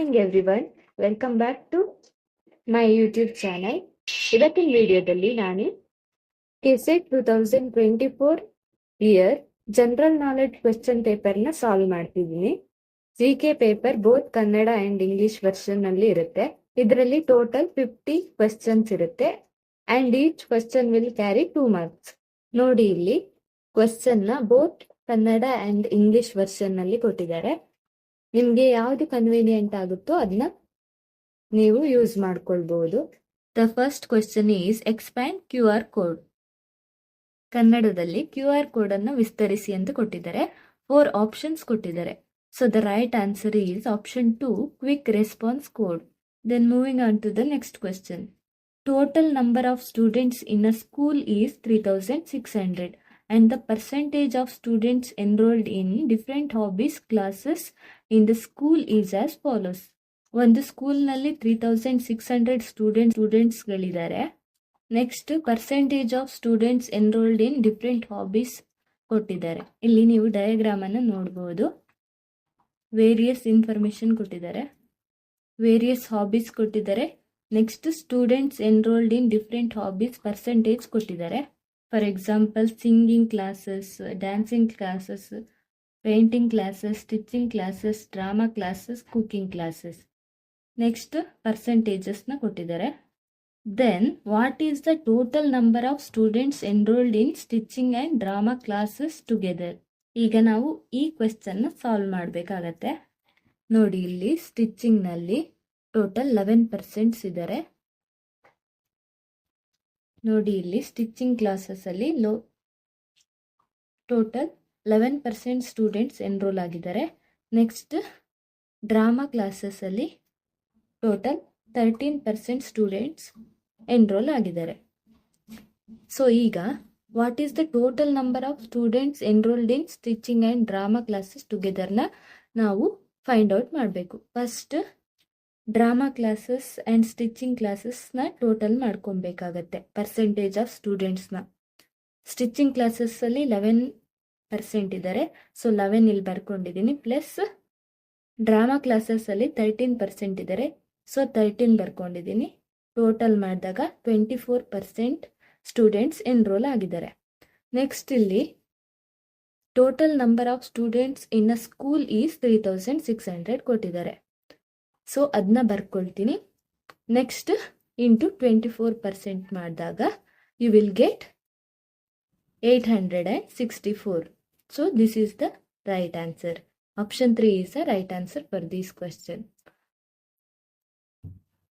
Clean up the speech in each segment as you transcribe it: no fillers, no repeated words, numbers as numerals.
Morning everyone, welcome back to my YouTube channel. ಇವತ್ತಿನ ವಿಡಿಯೋದಲ್ಲಿ ನಾನು KSET 2024 year general knowledge question ಪೇಪರ್ನ solve ಮಾಡ್ತಿದ್ದೀನಿ. GK paper both Kannada and English version ನಲ್ಲಿ ಇರುತ್ತೆ. ಇದರಲ್ಲಿ ಟೋಟಲ್ 50 ಕ್ವೆಶ್ಚನ್ಸ್ ಇರುತ್ತೆ and each question will carry 2 marks. ನೋಡಿ, ಇಲ್ಲಿ ಕ್ವೆಶ್ಚನ್ ನ both Kannada and English version ನಲ್ಲಿ ಕೊಟ್ಟಿದ್ದಾರೆ. ನಿಮ್ಗೆ ಯಾವ್ದು ಕನ್ವೀನಿಯಂಟ್ ಆಗುತ್ತೋ ಅದನ್ನ ನೀವು ಯೂಸ್ ಮಾಡ್ಕೊಳ್ಬಹುದು. The first question is expand QR code. ಕನ್ನಡದಲ್ಲಿ QR ಕೋಡ್ ಅನ್ನು ವಿಸ್ತರಿಸಿ ಅಂತ ಕೊಟ್ಟಿದ್ದಾರೆ. 4 ಆಪ್ಷನ್ಸ್ ಕೊಟ್ಟಿದ್ದಾರೆ. So the right answer is option 2, quick response code. Then moving on to the next question. Total number of students in a school is 3600 and the percentage of students enrolled in different hobbies classes in the school is as follows. ಒಂದು ಸ್ಕೂಲ್ನಲ್ಲಿ 3600 ಸ್ಟೂಡೆಂಟ್ಸ್ಗಳಿದ್ದಾರೆ. Next percentage of students enrolled in different hobbies ಕೊಟ್ಟಿದ್ದಾರೆ. ಇಲ್ಲಿ ನೀವು diagram ಅನ್ನು ನೋಡಬಹುದು. Various information ಕೊಟ್ಟಿದ್ದಾರೆ, various hobbies ಕೊಟ್ಟಿದ್ದಾರೆ. Next students enrolled in different hobbies percentage ಕೊಟ್ಟಿದ್ದಾರೆ. For example singing classes, dancing classes, painting classes, stitching classes, drama classes, cooking classes. Next ಪರ್ಸೆಂಟೇಜಸ್ನ ಕೊಟ್ಟಿದ್ದಾರೆ. Then what is the total number of students enrolled in stitching and drama classes together. ಈಗ ನಾವು ಈ ಕ್ವೆಶ್ಚನ್ನ solve ಮಾಡಬೇಕಾಗತ್ತೆ. ನೋಡಿ, ಇಲ್ಲಿ ಸ್ಟಿಚಿಂಗ್ನಲ್ಲಿ total 11% ಇದ್ದಾರೆ. ನೋಡಿ, ಇಲ್ಲಿ ಸ್ಟಿಚಿಂಗ್ ಕ್ಲಾಸಸ್ ಅಲ್ಲಿ ಟೋಟಲ್ 11% ಸ್ಟೂಡೆಂಟ್ಸ್ ಎನ್ರೋಲ್ ಆಗಿದ್ದಾರೆ. ನೆಕ್ಸ್ಟ್ ಡ್ರಾಮಾ ಕ್ಲಾಸಸ್ ಅಲ್ಲಿ ಟೋಟಲ್ 13% ಸ್ಟೂಡೆಂಟ್ಸ್ ಎನ್ರೋಲ್ ಆಗಿದ್ದಾರೆ. ಸೊ ಈಗ what is the total number of students enrolled in stitching and drama classes ಟುಗೆದರ್ನ ನಾವು ಫೈಂಡ್ ಔಟ್ ಮಾಡಬೇಕು. First drama classes and stitching ಕ್ಲಾಸಸ್ನ total ಮಾಡ್ಕೊಬೇಕಾಗತ್ತೆ, percentage of ಸ್ಟೂಡೆಂಟ್ಸ್ನ. ಸ್ಟಿಚಿಂಗ್ ಕ್ಲಾಸಸ್ಸಲ್ಲಿ 11% ಇದ್ದಾರೆ. ಸೊ 11 ಇಲ್ಲಿ ಬರ್ಕೊಂಡಿದ್ದೀನಿ. ಪ್ಲಸ್ ಡ್ರಾಮಾ ಕ್ಲಾಸಸ್ಸಲ್ಲಿ 13% ಇದ್ದಾರೆ. ಸೊ 13 ಬರ್ಕೊಂಡಿದ್ದೀನಿ. ಟೋಟಲ್ ಮಾಡಿದಾಗ 24% ಸ್ಟೂಡೆಂಟ್ಸ್ ಎನ್ರೋಲ್ ಆಗಿದ್ದಾರೆ. ನೆಕ್ಸ್ಟ್ ಇಲ್ಲಿ total number of students in a school is 3600 ಕೊಟ್ಟಿದ್ದಾರೆ. ಸೊ ಅದನ್ನ ಬರ್ಕೊಳ್ತೀನಿ. ನೆಕ್ಸ್ಟ್ ಇಂಟು 24% ಮಾಡಿದಾಗ you will get 864. So this is the right answer. Option 3 is the right answer for this question.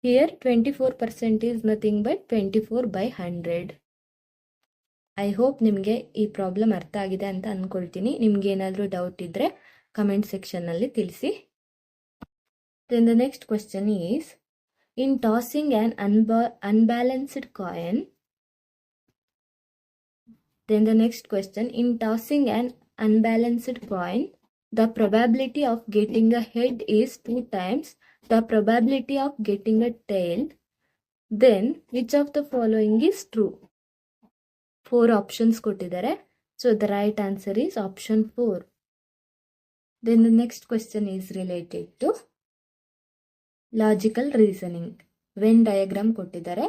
Here 24% is nothing but 24/100. I hope ನಿಮಗೆ ಈ problem ಅರ್ಥ ಆಗಿದೆ ಅಂತ ಅಂದ್ಕೊಳ್ತೀನಿ. ನಿಮ್ಗೆ ಏನಾದರೂ ಡೌಟ್ ಇದ್ದರೆ ಕಮೆಂಟ್ ಸೆಕ್ಷನ್ನಲ್ಲಿ ತಿಳಿಸಿ. Then the next question is, in tossing an unbalanced coin. Then the next question, in tossing an unbalanced coin, the probability of getting a head is 2 times the probability of getting a tail. Then which of the following is true? 4 options ಕೊಟ್ಟಿದ್ದಾರೆ. So the right answer is option 4. Then the next question is related to logical reasoning. Venn diagram ಕೊಟ್ಟಿದ್ದಾರೆ.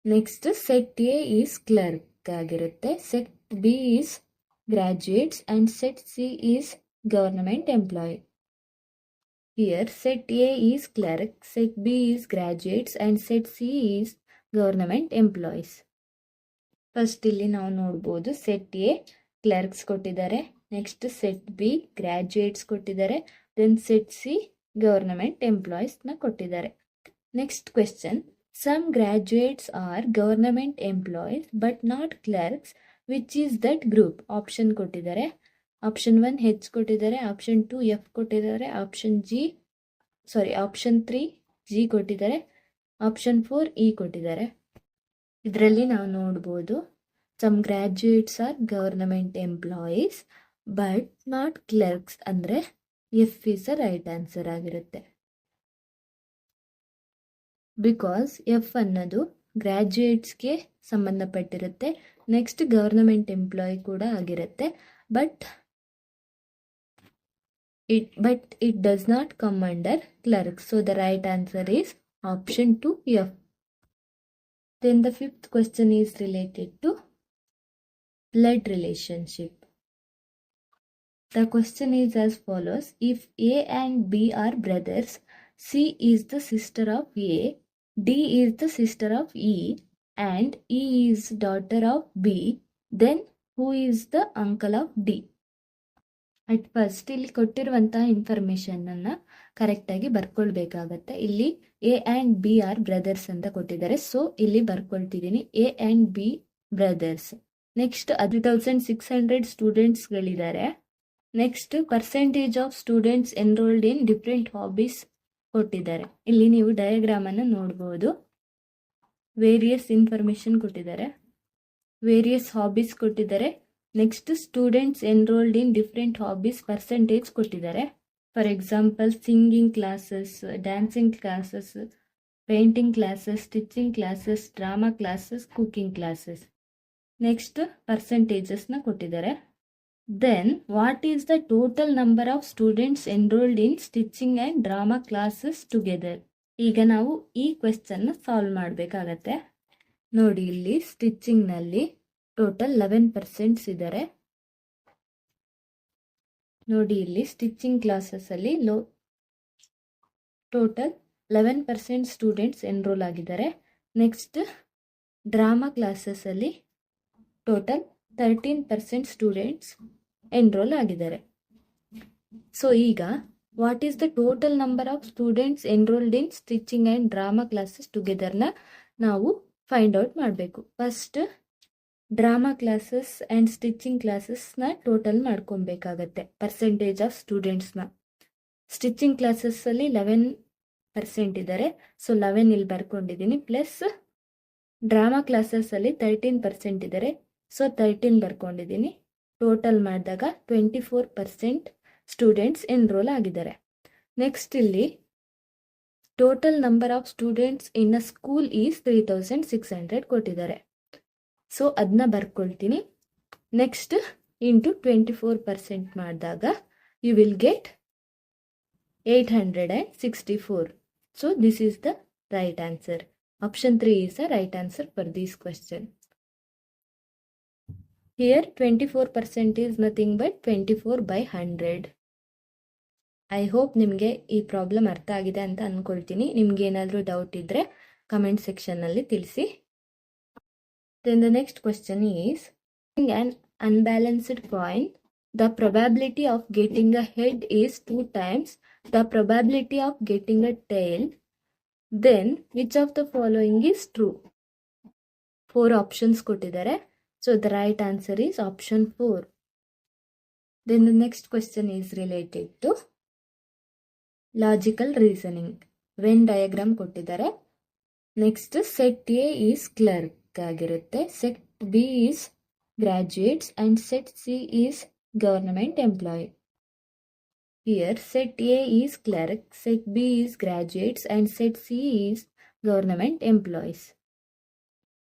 Next set A is clerk ಆಗಿರುತ್ತೆ, set B is graduates and set C is government employ. Here set A is clerk, set B is graduates and set C is government employees. First ಇಲ್ಲಿ ನಾವು ನೋಡ್ಬೋದು, set A clerks ಕೊಟ್ಟಿದ್ದಾರೆ, next set B graduates ಕೊಟ್ಟಿದ್ದಾರೆ, then set C government ಎಂಪ್ಲಾಯೀಸ್ನ ಕೊಟ್ಟಿದ್ದಾರೆ. Next question, some graduates are government employees but not clerks, which is that group? Option ಕೊಟ್ಟಿದ್ದಾರೆ. Option 1 H ಕೊಟ್ಟಿದ್ದಾರೆ, option 2 F ಕೊಟ್ಟಿದ್ದಾರೆ, ಆಪ್ಷನ್ 3 ಜಿ ಕೊಟ್ಟಿದ್ದಾರೆ, option 4 E ಕೊಟ್ಟಿದ್ದಾರೆ. ಇದರಲ್ಲಿ ನಾವು ನೋಡ್ಬೋದು, some graduates are government employees but not clerks ಅಂದರೆ F is the right answer ಆಗಿರುತ್ತೆ. ಬಿಕಾಸ್ ಎಫ್ ಅನ್ನೋದು ಗ್ರಾಜ್ಯುಯೇಟ್ಸ್ಗೆ ಸಂಬಂಧಪಟ್ಟಿರುತ್ತೆ, ನೆಕ್ಸ್ಟ್ ಗವರ್ನಮೆಂಟ್ ಎಂಪ್ಲಾಯ್ ಕೂಡ ಆಗಿರುತ್ತೆ. But but it does not come under clerks. So the right answer is option 2 F. Then the fifth question is related to blood relationship. The question is as follows: if A and B are brothers, C is the sister of A, D is the sister of E, and E is daughter of B, then who is the uncle of D? At first ಇಲ್ಲಿ ಕೊಟ್ಟಿರುವಂತಹ information ಅನ್ನ correct ಆಗಿ ಬರ್ಕೊಳ್ಬೇಕಾಗತ್ತೆ. ಇಲ್ಲಿ A and B are brothers ಅಂತ ಕೊಟ್ಟಿದ್ದಾರೆ, so ಇಲ್ಲಿ ಬರ್ಕೊಳ್ತಿದ್ದೀನಿ A and B brothers. Next 3600 ಸ್ಟೂಡೆಂಟ್ಸ್ಗಳಿದ್ದಾರೆ. Next percentage of students enrolled in different hobbies ಕೊಟ್ಟಿದ್ದಾರೆ. ಇಲ್ಲಿ ನೀವು ಡಯಾಗ್ರಾಮ್ ಅನ್ನು ನೋಡಬಹುದು. ವೇರಿಯಸ್ ಇನ್ಫಾರ್ಮೇಶನ್ ಕೊಟ್ಟಿದ್ದಾರೆ, ವೇರಿಯಸ್ ಹಾಬೀಸ್ ಕೊಟ್ಟಿದ್ದಾರೆ. Next students enrolled in different hobbies percentage ಕೊಟ್ಟಿದ್ದಾರೆ. For example singing classes, dancing classes, painting classes, stitching classes, drama classes, cooking classes. Next ಪರ್ಸೆಂಟೇಜಸ್ನ ಕೊಟ್ಟಿದ್ದಾರೆ. Then what is the total number of students enrolled in stitching and drama classes together. ಈಗ ನಾವು ಈ ಕ್ವೆಶ್ಚನ್ನ solve ಮಾಡಬೇಕಾಗತ್ತೆ. ನೋಡಿ, ಇಲ್ಲಿ ಸ್ಟಿಚಿಂಗ್ನಲ್ಲಿ total 11% ಇದ್ದಾರೆ. ನೋಡಿ, ಇಲ್ಲಿ ಸ್ಟಿಚಿಂಗ್ ಕ್ಲಾಸಸ್ಸಲ್ಲಿ ಟೋಟಲ್ 11% ಸ್ಟೂಡೆಂಟ್ಸ್ ಎನ್ರೋಲ್ ಆಗಿದ್ದಾರೆ. ನೆಕ್ಸ್ಟ್ ಡ್ರಾಮಾ ಕ್ಲಾಸಸ್ಸಲ್ಲಿ ಟೋಟಲ್ 13% ಸ್ಟೂಡೆಂಟ್ಸ್ ಎನ್ರೋಲ್ ಆಗಿದ್ದಾರೆ. ಸೊ ಈಗ what is the total number of students enrolled in stitching and drama classes ಟುಗೆದರ್ನ ನಾವು ಫೈಂಡ್ ಔಟ್ ಮಾಡಬೇಕು. First drama classes and stitching ಕ್ಲಾಸಸ್ನ ಟೋಟಲ್ ಮಾಡ್ಕೊಬೇಕಾಗತ್ತೆ, ಪರ್ಸೆಂಟೇಜ್ ಆಫ್ ಸ್ಟೂಡೆಂಟ್ಸ್ನ. ಸ್ಟಿಚಿಂಗ್ ಕ್ಲಾಸಸ್ಸಲ್ಲಿ 11% ಇದ್ದಾರೆ, ಸೊ 11 ಇಲ್ಲಿ ಬರ್ಕೊಂಡಿದ್ದೀನಿ. ಪ್ಲಸ್ ಡ್ರಾಮಾ ಕ್ಲಾಸಸ್ಸಲ್ಲಿ 13% ಇದ್ದಾರೆ, ಸೊ 13 ಬರ್ಕೊಂಡಿದ್ದೀನಿ. ಟೋಟಲ್ ಮಾಡಿದಾಗ 24% ಸ್ಟೂಡೆಂಟ್ಸ್ ಎನ್ರೋಲ್ ಆಗಿದ್ದಾರೆ. ನೆಕ್ಸ್ಟ್ ಇಲ್ಲಿ total number of students in a school is 3600 ಕೊಟ್ಟಿದ್ದಾರೆ, ಸೊ ಅದನ್ನ ಬರ್ಕೊಳ್ತೀನಿ. ನೆಕ್ಸ್ಟ್ ಇಂಟು 24% ಮಾಡಿದಾಗ you will get 864. So this is the right answer. Option 3 is the right answer for this question. Here 24% is nothing but 24/100. I hope ನಿಮಗೆ ಈ problem ಅರ್ಥ ಆಗಿದೆ ಅಂತ ಅಂದ್ಕೊಳ್ತೀನಿ. ನಿಮ್ಗೆ ಏನಾದರೂ ಡೌಟ್ ಇದ್ದರೆ ಕಮೆಂಟ್ ಸೆಕ್ಷನ್ನಲ್ಲಿ ತಿಳಿಸಿ. Then the next question is, in an unbalanced coin, the probability of getting a head is 2 times the probability of getting a tail. Then which of the following is true? 4 options ಕೊಟ್ಟಿದ್ದಾರೆ. So the right answer is option 4. Then the next question is related to logical reasoning. Venn diagram ಕೊಟ್ಟಿದ್ದಾರೆ. Next set A is clerk ಆಗಿರುತ್ತೆ, set B is graduates and set C is government employee. Here set A is clerk, set B is graduates and set C is government employees.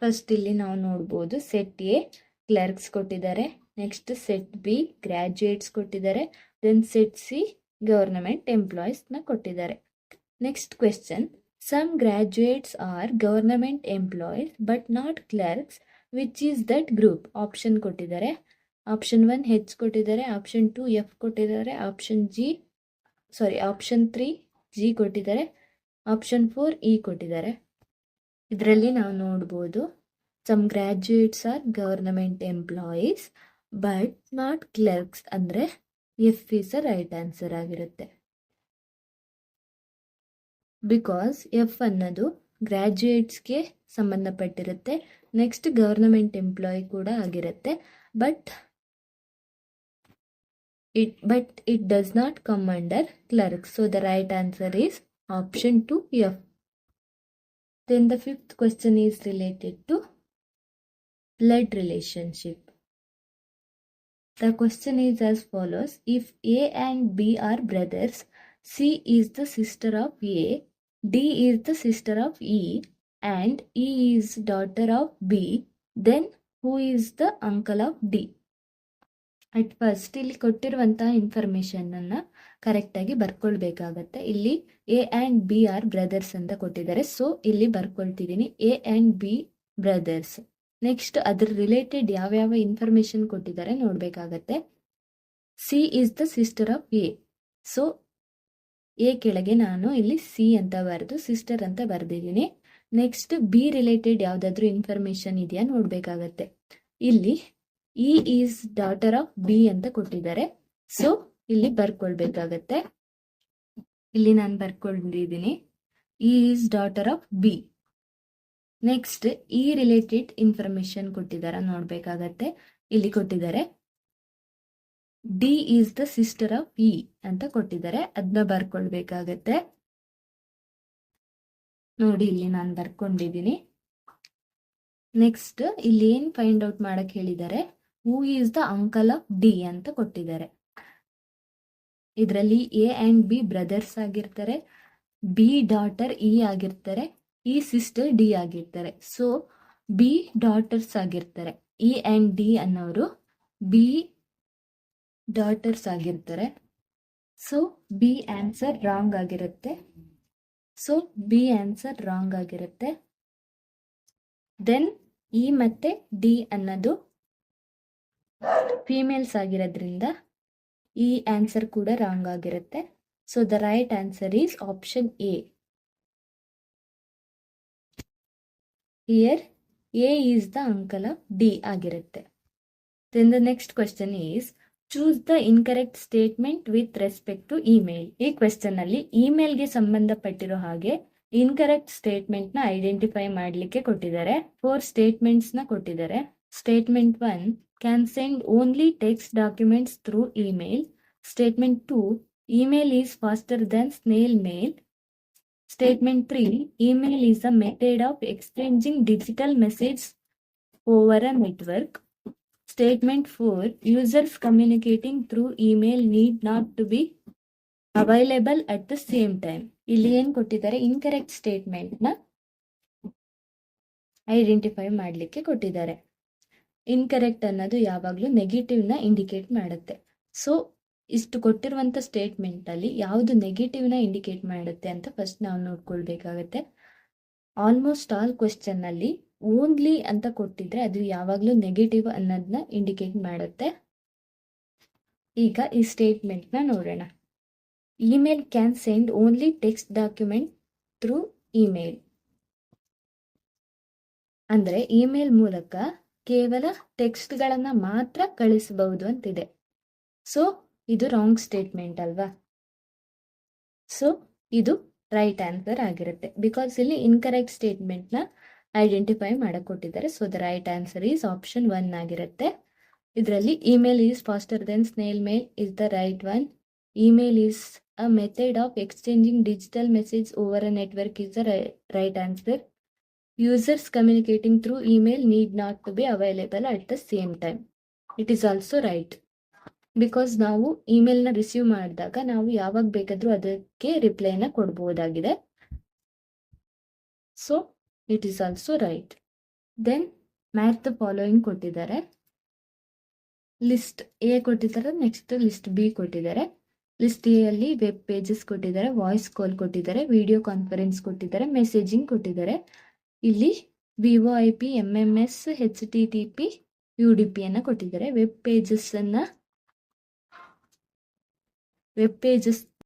First ಇಲ್ಲಿ ನಾವು ನೋಡ್ಬೋದು, set A clerks ಕೊಟ್ಟಿದ್ದಾರೆ, next set B graduates ಕೊಟ್ಟಿದ್ದಾರೆ, then set C government ಎಂಪ್ಲಾಯೀಸ್ನ ಕೊಟ್ಟಿದ್ದಾರೆ. Next question, some graduates are government employees but not clerks. Which is that group? Option ಕೊಟ್ಟಿದ್ದಾರೆ. Option 1 H ಕೊಟ್ಟಿದ್ದಾರೆ, option 2 F ಕೊಟ್ಟಿದ್ದಾರೆ, ಆಪ್ಷನ್ 3 G ಕೊಟ್ಟಿದ್ದಾರೆ, option 4 E ಕೊಟ್ಟಿದ್ದಾರೆ. ಇದರಲ್ಲಿ ನಾವು ನೋಡ್ಬೋದು, some graduates are government employees but not clerks ಅಂದರೆ F is the right answer ಆಗಿರುತ್ತೆ. ಬಿಕಾಸ್ ಎಫ್ ಅನ್ನೋದು ಗ್ರ್ಯಾಜುಯೇಟ್ಸ್ಗೆ ಸಂಬಂಧಪಟ್ಟಿರುತ್ತೆ, ನೆಕ್ಸ್ಟ್ ಗವರ್ನಮೆಂಟ್ ಎಂಪ್ಲಾಯಿ ಕೂಡ ಆಗಿರುತ್ತೆ. But it does not come under clerks. So the right answer is option 2 F. Then the fifth question is related to blood relationship. The question is as follows: if A and B are brothers, C is the sister of A, D is the sister of E, and E is daughter of B, then who is the uncle of D? At first ಇಲ್ಲಿ ಕೊಟ್ಟಿರುವಂತಹ information ಅನ್ನ ಕರೆಕ್ಟಾಗಿ ಬರ್ಕೊಳ್ಬೇಕಾಗತ್ತೆ. ಇಲ್ಲಿ A and B are brothers ಅಂತ ಕೊಟ್ಟಿದ್ದಾರೆ. So ಇಲ್ಲಿ ಬರ್ಕೊಳ್ತಿದ್ದೀನಿ A and B brothers. Next ಅದ್ರ ರಿಲೇಟೆಡ್ ಯಾವ್ಯಾವ ಇನ್ಫಾರ್ಮೇಶನ್ ಕೊಟ್ಟಿದ್ದಾರೆ ನೋಡಬೇಕಾಗತ್ತೆ. C is the sister of A. So A ಕೆಳಗೆ ನಾನು ಇಲ್ಲಿ ಸಿ ಅಂತ ಬರೆದು ಸಿಸ್ಟರ್ ಅಂತ ಬರೆದಿದ್ದೀನಿ. ನೆಕ್ಸ್ಟ್ ಬಿ ರಿಲೇಟೆಡ್ ಯಾವುದಾದ್ರೂ ಇನ್ಫಾರ್ಮೇಶನ್ ಇದೆಯಾ ನೋಡಬೇಕಾಗತ್ತೆ. ಇಲ್ಲಿ E is daughter of B ಅಂತ ಕೊಟ್ಟಿದ್ದಾರೆ. ಸೊ ಇಲ್ಲಿ ಬರ್ಕೊಳ್ಬೇಕಾಗತ್ತೆ. ಇಲ್ಲಿ ನಾನು ಬರ್ಕೊಂಡಿದ್ದೀನಿ E is daughter of B. Next E related information ಕೊಟ್ಟಿದ್ದಾರೆ ನೋಡಬೇಕಾಗತ್ತೆ. ಇಲ್ಲಿ ಕೊಟ್ಟಿದ್ದಾರೆ D is the sister of E ಅಂತ ಕೊಟ್ಟಿದ್ದಾರೆ, ಅದನ್ನ ಬರ್ಕೊಳ್ಬೇಕಾಗತ್ತೆ. ನೋಡಿ ಇಲ್ಲಿ ನಾನು ಬರ್ಕೊಂಡಿದ್ದೀನಿ. ನೆಕ್ಸ್ಟ್ ಇಲ್ಲಿ ಏನ್ ಫೈಂಡ್ ಔಟ್ ಮಾಡಕ್ ಹೇಳಿದ್ದಾರೆ, who is the uncle of D ಅಂತ ಕೊಟ್ಟಿದ್ದಾರೆ. ಇದರಲ್ಲಿ ಎ ಆ್ಯಂಡ್ ಬಿ ಬ್ರದರ್ಸ್ ಆಗಿರ್ತಾರೆ, ಬಿ ಡಾಟರ್ ಇ ಆಗಿರ್ತಾರೆ, ಇ ಸಿಸ್ಟರ್ ಡಿ ಆಗಿರ್ತಾರೆ. ಸೊ ಬಿ ಡಾಟರ್ಸ್ ಆಗಿರ್ತಾರೆ. ಇ ಆ್ಯಂಡ್ ಡಿ ಅನ್ನೋರು ಬಿ ಡಾಟರ್ಸ್ ಆಗಿರ್ತಾರೆ. ಸೊ ಬಿ ಆನ್ಸರ್ ರಾಂಗ್ ಆಗಿರುತ್ತೆ. ದೆನ್ ಇ ಮತ್ತೆ ಡಿ ಅನ್ನೋದು ಫೀಮೇಲ್ಸ್ ಆಗಿರೋದ್ರಿಂದ ಈ ಆನ್ಸರ್ ಕೂಡ ರಾಂಗ್ ಆಗಿರುತ್ತೆ. So the right answer is option A. Here A is the uncle of D ಆಗಿರುತ್ತೆ. Then the next question is choose the incorrect statement with respect to email. ಈ question ಅಲ್ಲಿ ಇಮೇಲ್ಗೆ ಸಂಬಂಧಪಟ್ಟಿರೋ ಹಾಗೆ incorrect statement ನ identify ಮಾಡಲಿಕ್ಕೆ ಕೊಟ್ಟಿದ್ದಾರೆ. 4 statements ನ ಕೊಟ್ಟಿದ್ದಾರೆ. Statement 1 can send only text documents through email. Statement 2 email is faster than snail mail. Statement 3 email is a method of exchanging digital message over a network. Statement 4 users communicating through email need not to be available at the same time. ಇಲ್ಲಿ ಏನು ಕೊಟ್ಟಿದ್ದಾರೆ, incorrect statement ನ identify ಮಾಡಲಿಕ್ಕೆ ಕೊಟ್ಟಿದ್ದಾರೆ. Incorrect ಅನ್ನೋದು ಯಾವಾಗಲೂ negative ನ indicate ಮಾಡುತ್ತೆ. ಸೊ ಇಷ್ಟು ಕೊಟ್ಟಿರುವಂಥ ಸ್ಟೇಟ್ಮೆಂಟ್ ಅಲ್ಲಿ ಯಾವುದು ನೆಗೆಟಿವ್ನ ಇಂಡಿಕೇಟ್ ಮಾಡುತ್ತೆ ಅಂತ ಫಸ್ಟ್ ನಾವು ನೋಡ್ಕೊಳ್ಬೇಕಾಗತ್ತೆ. ಆಲ್ಮೋಸ್ಟ್ ಆಲ್ ಕ್ವೆಶ್ಚನ್ ಅಲ್ಲಿ ಓನ್ಲಿ ಅಂತ ಕೊಟ್ಟಿದ್ರೆ ಅದು ಯಾವಾಗಲೂ ನೆಗೆಟಿವ್ ಅನ್ನೋದನ್ನ ಇಂಡಿಕೇಟ್ ಮಾಡುತ್ತೆ. ಈಗ ಈ ಸ್ಟೇಟ್ಮೆಂಟ್ ನ ನೋಡೋಣ. Email can send only text document through email ಅಂದ್ರೆ ಇಮೇಲ್ ಮೂಲಕ ಕೇವಲ ಟೆಕ್ಸ್ಟ್ಗಳನ್ನ ಮಾತ್ರ ಕಳಿಸಬಹುದು ಅಂತಿದೆ. ಸೊ ಇದು ರಾಂಗ್ ಸ್ಟೇಟ್ಮೆಂಟ್ ಅಲ್ವಾ? ಸೊ ಇದು ರೈಟ್ ಆನ್ಸರ್ ಆಗಿರುತ್ತೆ. ಬಿಕಾಸ್ ಇಲ್ಲಿ ಇನ್ಕರೆಕ್ಟ್ ಸ್ಟೇಟ್ಮೆಂಟ್ ನ ಐಡೆಂಟಿಫೈ ಮಾಡಕ್ ಕೊಟ್ಟಿದ್ದಾರೆ. So the right answer is option 1 ಆಗಿರುತ್ತೆ. ಇದರಲ್ಲಿ email is faster then snail mail is the right one. Email is a method of exchanging digital message over a network is the right answer. Users communicating through email need not to be available at the same time. It is also right. Because ನಾವು ಇಮೇಲ್ನ receive ಮಾಡಿದಾಗ ನಾವು ಯಾವಾಗ ಬೇಕಾದರೂ ಅದಕ್ಕೆ ರಿಪ್ಲೈನ ಕೊಡ್ಬೋದಾಗಿದೆ. So it is also right. Then match the following ಕೊಟ್ಟಿದ್ದಾರೆ. ಲಿಸ್ಟ್ ಎ ಕೊಟ್ಟಿದ್ದಾರೆ, ನೆಕ್ಸ್ಟ್ ಲಿಸ್ಟ್ ಬಿ ಕೊಟ್ಟಿದ್ದಾರೆ. ಲಿಸ್ಟ್ ಎ ಅಲ್ಲಿ ವೆಬ್ ಪೇಜಸ್ ಕೊಟ್ಟಿದ್ದಾರೆ, ವಾಯ್ಸ್ ಕಾಲ್ ಕೊಟ್ಟಿದ್ದಾರೆ, ವಿಡಿಯೋ ಕಾನ್ಫರೆನ್ಸ್ ಕೊಟ್ಟಿದ್ದಾರೆ, ಮೆಸೇಜಿಂಗ್ ಕೊಟ್ಟಿದ್ದಾರೆ. ಇಲ್ಲಿ VoIP, MMS, HTTP, UDP ಅನ್ನ ಕೊಟ್ಟಿದ್ದಾರೆ. Web pages